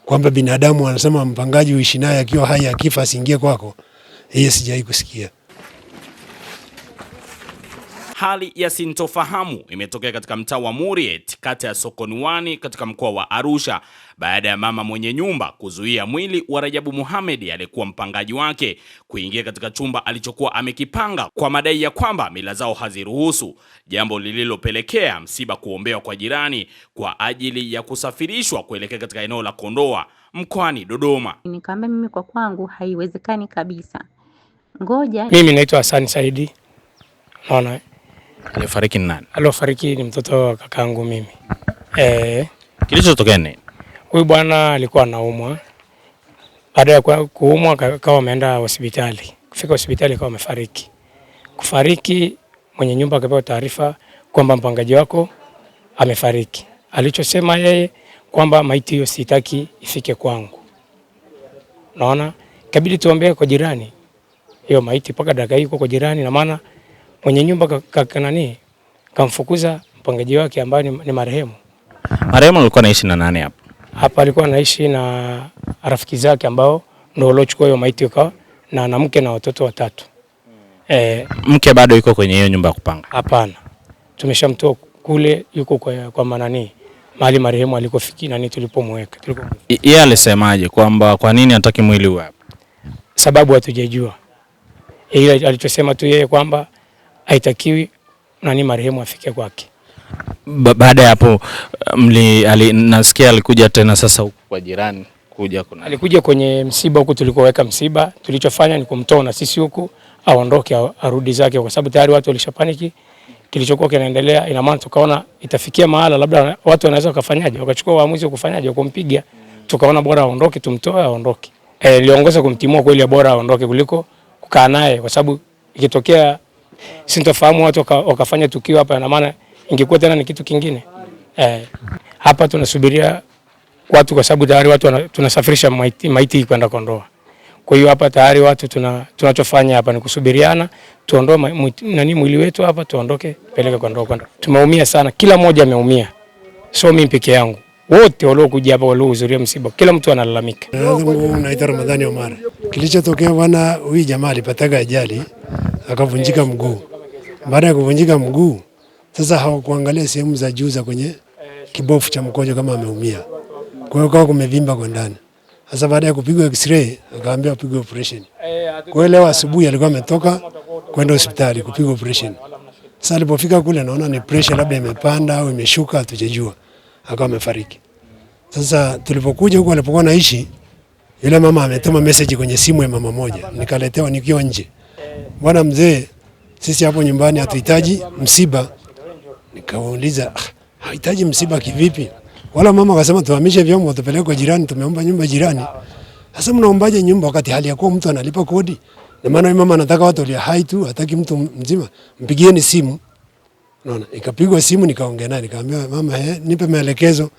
kwamba binadamu wanasema mpangaji uishi naye akiwa hai akifa asiingie kwako, hiyo sijai kusikia. Hali ya sintofahamu imetokea katika mtaa wa Muriet, kata ya Sokonuani katika mkoa wa Arusha, baada ya mama mwenye nyumba kuzuia mwili wa Rajabu Mohamed aliyekuwa mpangaji wake kuingia katika chumba alichokuwa amekipanga kwa madai ya kwamba mila zao haziruhusu, jambo lililopelekea msiba kuombewa kwa jirani kwa ajili ya kusafirishwa kuelekea katika eneo la Kondoa mkoani Dodoma. Nikamwambia mimi kwa kwangu haiwezekani kabisa. Ngoja. Mimi naitwa Hassan Saidi. Naona alifariki ni nani? Alifariki ni mtoto wa kakaangu mimi. Kilichotokea nini? Huyu bwana alikuwa anaumwa. Baada ya kuumwa akawa ameenda hospitali. Kufika hospitali akawa amefariki. Kufariki, mwenye nyumba akapewa taarifa kwamba mpangaji wako amefariki. Alichosema yeye kwamba maiti hiyo sitaki ifike kwangu. Naona ikabidi tuombee kwa jirani hiyo maiti mpaka dakika hii kwa jirani, na maana mwenye nyumba kamfukuza mpangaji wake ambaye ni marehemu. Marehemu alikuwa anaishi na nani hapa? Hapa alikuwa anaishi na rafiki zake ambao ndio waliochukua hiyo maiti na mke na watoto watatu. Mke bado yuko kwenye hiyo nyumba ya kupanga? Hapana. Tumeshamtoa kule, yuko kwa manani mahali marehemu alikofiki tulipomweka. Yeye alisemaje kwamba kwa nini hataki mwili uwe hapa? Sababu hatujajua. Yeye alichosema tu yeye kwamba haitakiwi marehemu afike kwake. Baada ya hapo nasikia alikuja tena sasa huko kwa jirani alikuja kwenye msiba huko tulikoweka msiba. Tulichofanya ni kumtoa na sisi huko aondoke arudi zake, kwa sababu tayari watu walishapaniki kilichokuwa kinaendelea. Ina maana tukaona itafikia mahala labda watu wanaweza kufanyaje, wakachukua uamuzi wa kufanyaje, kumpiga. Tukaona bora aondoke, tumtoe aondoke. Niliongoza kumtimua kweli, bora aondoke kuliko kukaa naye, kwa sababu ikitokea sintofahamu watu wakafanya tukio hapa, ina maana ingekuwa tena ni kitu kingine. Hapa tunasubiria watu, kwa sababu tayari watu tunasafirisha maiti kwenda Kondoa. Kwa hiyo hapa tayari watu tunachofanya hapa ni kusubiriana tuondoe mwili wetu hapa, tuondoke peleke Kondoa kwenda. Tumeumia sana, kila mmoja ameumia. Sio mimi peke yangu. Wote waliokuja hapa waliohudhuria msiba, kila mtu analalamika. Naitwa Ramadhani Omar. Kilichotokea bwana, huyu jamaa alipataga ajali akavunjika mguu. Baada ya kuvunjika mguu, sasa hawakuangalia sehemu za juu za kwenye kibofu cha mkojo kama ameumia. Kwa hiyo kumevimba kwa ndani. Sasa baada ya kupigwa x-ray akaambiwa apigwe operation. Kwa hiyo leo asubuhi alikuwa ametoka kwenda hospitali kupigwa operation. Sasa alipofika kule naona ni pressure labda imepanda au imeshuka, hatujajua. Akawa amefariki. Sasa tulipokuja huko alipokuwa anaishi, yule mama ametuma message kwenye simu ya mama moja. Nikaletewa nikiwa nje. Bwana mzee, sisi hapo nyumbani hatuhitaji msiba. Nikauliza, hahitaji msiba kivipi? Wala mama akasema tuhamishe vyombo tupeleke kwa jirani, tumeomba nyumba jirani. Sasa mnaombaje nyumba wakati hali yako mtu analipa kodi? Na maana mama anataka watu walio hai tu, hataki mtu mzima. Mpigieni simu. Unaona? Ikapigwa simu, nikaongea naye, nikamwambia mama, nipe maelekezo.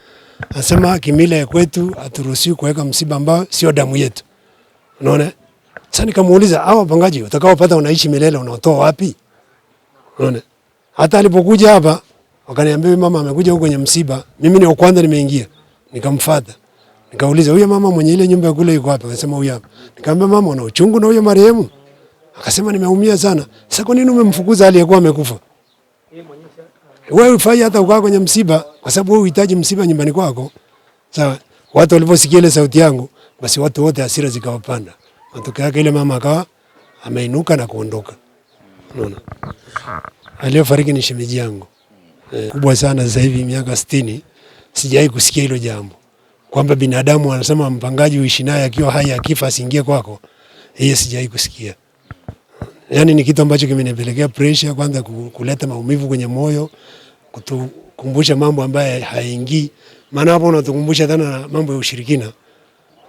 Anasema kimila ya kwetu haturuhusiwi kuweka msiba ambao sio damu yetu. Unaona? Sasa nikamuuliza, hao wapangaji utakaopata unaishi milele unaotoa wapi? Unaona? Hata alipokuja hapa wakaniambia mama amekuja huko kwenye msiba. Mimi ni wa kwanza nimeingia. Nikamfuata. Nikauliza huyo mama mwenye ile nyumba kule yuko wapi? Akasema huyo hapa. Nikamwambia mama, una uchungu na huyo marehemu? Akasema nimeumia sana. Sasa kwa nini umemfukuza aliyekuwa amekufa? Wewe ufanye hata ukaa kwenye msiba, kwa sababu wewe unahitaji msiba nyumbani kwako. Sawa. Watu waliposikia ile sauti yangu, basi watu wote hasira zikawapanda. Matokeo yake ile mama akawa ameinuka na kuondoka. Unaona? Aliyofariki ni shemeji yangu. Kubwa sana sasa hivi miaka 60, sijai kusikia hilo jambo. Kwamba binadamu wanasema mpangaji uishi naye akiwa hai akifa asiingie kwako. Hiyo sijai kusikia. Yaani ni kitu ambacho kimenipelekea pressure, kwanza kuleta maumivu kwenye moyo, kutukumbusha mambo ambayo hayaingii. Maana hapo unatukumbusha tena na mambo ya ushirikina.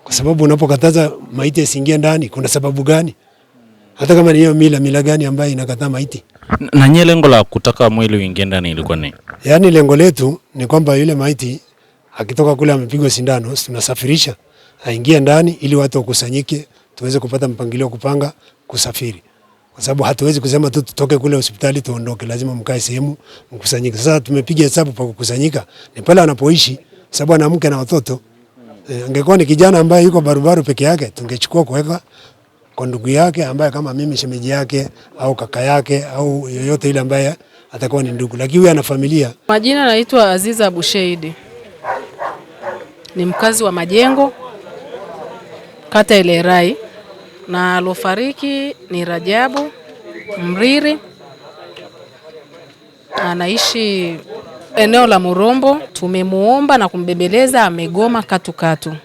Kwa sababu unapokataza maiti isiingie ndani, kuna sababu gani? Hata kama ni hiyo mila gani ambayo inakataa maiti? Na nyie lengo la kutaka mwili uingie ndani ilikuwa nini? Yaani lengo letu ni kwamba yule maiti akitoka kule amepigwa sindano, tunasafirisha aingie ndani ili watu wakusanyike, tuweze kupata mpangilio kupanga kusafiri. Kwa sababu hatuwezi kusema tu tutoke kule hospitali tuondoke, lazima mkae sehemu mkusanyike. Sasa tumepiga hesabu pa kukusanyika ni pale anapoishi, sababu ana mke na watoto. Angekuwa ni kijana ambaye yuko barubaru peke yake, tungechukua kuweka kwa ndugu yake ambaye kama mimi shemeji yake au kaka yake au yoyote ile ambaye atakuwa ni ndugu, lakini huyu ana familia. Majina naitwa Aziza Abusheidi, ni mkazi wa Majengo, kata Elerai, na alofariki ni Rajabu Mriri, anaishi eneo la Murombo. Tumemuomba na kumbembeleza, amegoma katu.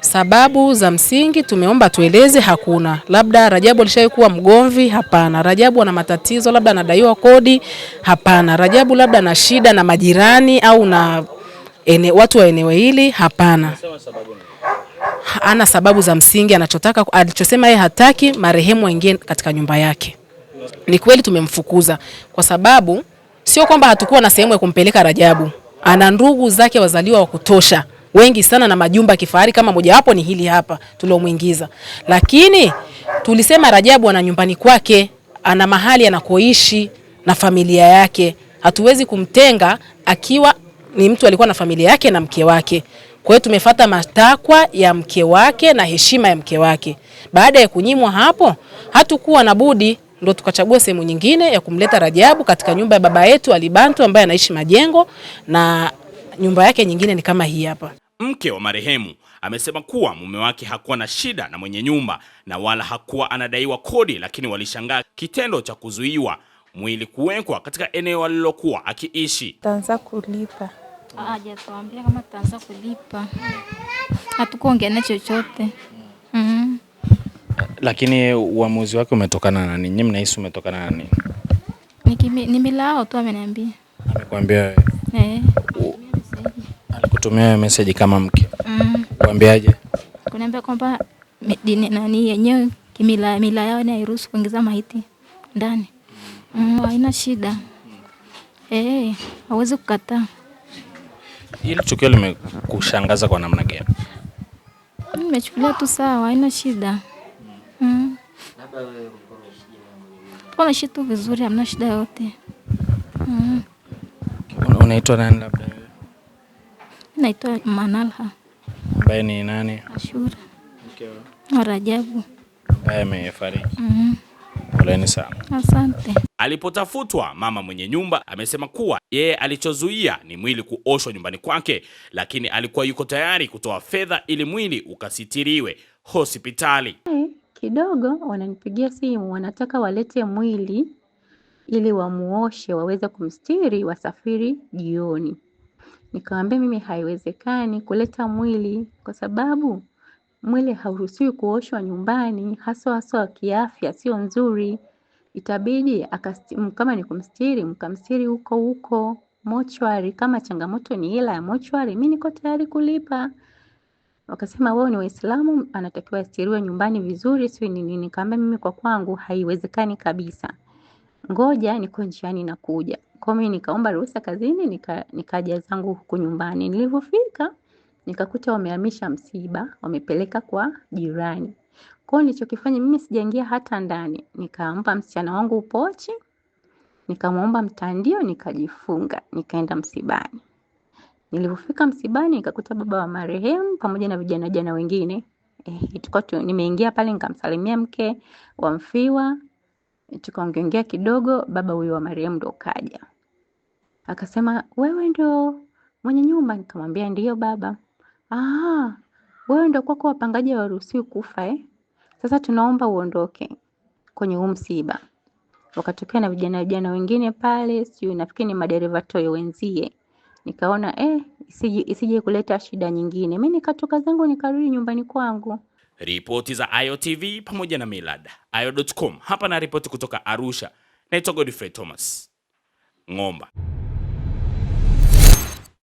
Sababu za msingi tumeomba tueleze, hakuna. Labda Rajabu alishaikuwa mgomvi? Hapana. Rajabu ana matatizo, labda anadaiwa kodi? Hapana. Rajabu labda ana shida na majirani au na watu wa eneo hili? Hapana. Ana sababu za msingi. Alichosema yeye hataki marehemu aingie katika nyumba yake. Ni kweli tumemfukuza kwa sababu sio kwamba hatakuwa na sehemu ya kumpeleka Rajabu. Ana ndugu zake wazaliwa wa kutosha, wengi sana, na majumba kifahari, kama mojawapo ni hili hapa tuliomuingiza. Lakini tulisema Rajabu ana nyumbani kwake, ana mahali anakoishi na familia yake. Hatuwezi kumtenga akiwa ni mtu alikuwa na familia yake na mke wake. Kwa hiyo tumefuata matakwa ya mke wake na heshima ya mke wake. Baada ya kunyimwa hapo, hatakuwa na budi, ndo tukachagua sehemu nyingine ya kumleta Rajabu katika nyumba ya baba yetu Alibantu ambaye anaishi Majengo, na nyumba yake nyingine ni kama hii hapa. Mke wa marehemu amesema kuwa mume wake hakuwa na shida na mwenye nyumba na wala hakuwa anadaiwa kodi, lakini walishangaa kitendo cha kuzuiwa mwili kuwekwa katika eneo alilokuwa akiishi. Taanza kulipa. Hajatuambia kama taanza kulipa. Hatukuongea na chochote. Lakini uamuzi wake umetokana na nini? Nyinyi mnahisi umetokana na nini? Ni milao tu ameniambia. Amekwambia wewe? Alikutumia message kama mke. Kuambiaje? Kuniambia kwamba dini nani yenyewe mila yao ni hairuhusu kuingiza maiti ndani. Haina shida. Hawezi kukataa. Hili tukio limekushangaza kwa namna gani? Nimechukulia tu sawa, haina shida. Tunaishi tu vizuri, hamna shida yote. Unaitwa nani labda? Naitwa Manalha. Ambaye ni nani? Ashura. Mkewe Rajabu ambaye amefariki. Poleni sana. Asante. Alipotafutwa, mama mwenye nyumba amesema kuwa yeye alichozuia ni mwili kuoshwa nyumbani kwake, lakini alikuwa yuko tayari kutoa fedha ili mwili ukasitiriwe hospitali. Kidogo wananipigia simu, wanataka walete mwili ili wamuoshe waweze kumstiri wasafiri jioni. Nikamwambia mimi haiwezekani kuleta mwili kwa sababu mwili hauruhusiwi kuoshwa nyumbani, hasa kiafya sio nzuri. Itabidi kama ni kumstiri, mkamstiri huko mochwari. Kama changamoto ni hela ya mochwari, mimi niko tayari kulipa. Wakasema wao ni Waislamu, anatakiwa astiriwe nyumbani vizuri, sio nini. Nikamwambia mimi kwa kwangu haiwezekani kabisa. Ngoja niko njiani nakuja. Kwa mimi nikaomba ruhusa kazini, nikaja zangu huku nyumbani. Nilipofika nikakuta wamehamisha msiba, wamepeleka kwa jirani. Kwa hiyo nilichokifanya mimi sijaingia hata ndani. Nikampa msichana wangu upochi, nikamwomba mtandio, nikajifunga, nikaenda msibani. Nilipofika msibani nikakuta baba wa marehemu pamoja na vijana wengine. Nimeingia pale nikamsalimia mke wa mfiwa. Tukaongea kidogo, baba huyo wa marehemu ndo kaja. Akasema, "Wewe ndo mwenye nyumba?" Nikamwambia, "Ndio baba." Wewe ndo kwako wapangaji hawaruhusiwi kufa Sasa tunaomba uondoke kwenye huu msiba." Wakatokea na vijana wengine pale, sio nafikiri ni madereva toyo wenzie. Nikaona isije kuleta shida nyingine. Mimi nikatoka zangu nikarudi nyumbani kwangu. Ripoti za AyoTV pamoja na Milad Ayo.com. Hapa na ripoti kutoka Arusha. Naitwa Godfrey Thomas Ng'omba.